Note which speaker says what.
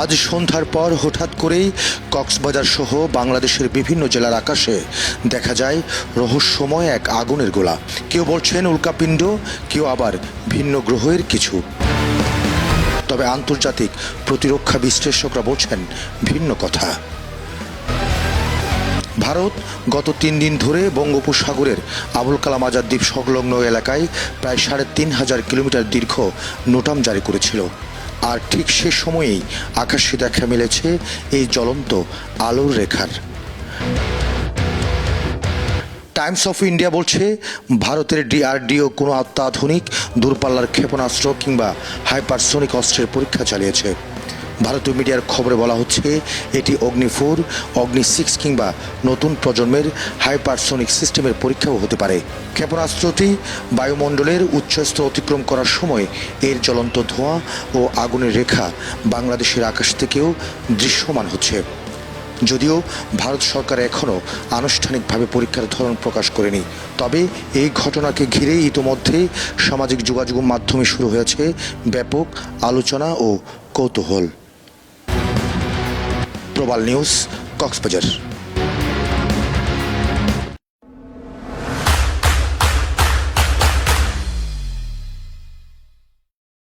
Speaker 1: আজ সন্ধ্যার পর হঠাৎ করেই কক্সবাজার সহ বাংলাদেশের বিভিন্ন জেলার আকাশে দেখা যায় রহস্যময় এক আগুনের গোলা। কেউ বলছেন উল্কাপিণ্ড, কেউ আবার ভিন্ন গ্রহের কিছু। তবে আন্তর্জাতিক প্রতিরক্ষা বিশ্লেষকরা বলছেন ভিন্ন কথা। ভারত গত 3 দিন ধরে বঙ্গোপসাগরের আবুল কালাম আজাদ দ্বীপ সংলগ্ন এলাকায় প্রায় ৩,৫০০ কিলোমিটার দীর্ঘ নোটাম জারি করেছিল। আর ঠিক সে সময়েই আকাশে দেখা মিলেছে এই জ্বলন্ত আলোর রেখার। টাইমস অফ ইন্ডিয়া বলছে, ভারতের ডিআরডিও কোনো অত্যাধুনিক দূরপাল্লার ক্ষেপণাস্ত্র কিংবা হাইপারসোনিক অস্ত্রের পরীক্ষা চালিয়েছে। ভারতীয় মিডিয়ার খবরে বলা হচ্ছে, এটি অগ্নি-4, অগ্নি-6 কিংবা নতুন প্রজন্মের হাইপারসোনিক সিস্টেমের পরীক্ষাও হতে পারে। ক্ষেপণাস্ত্রটি বায়ুমণ্ডলের উচ্চস্তর অতিক্রম করার সময় এর জ্বলন্ত ধোঁয়া ও আগুনের রেখা বাংলাদেশের আকাশ থেকেও দৃশ্যমান হচ্ছে। যদিও ভারত সরকার এখনও আনুষ্ঠানিকভাবে পরীক্ষার ধরন প্রকাশ করেনি, তবে এই ঘটনাকে ঘিরে ইতোমধ্যে সামাজিক যোগাযোগ মাধ্যমে শুরু হয়েছে ব্যাপক আলোচনা ও কৌতূহল। প্রবাল নিউজ, কক্সবাজার।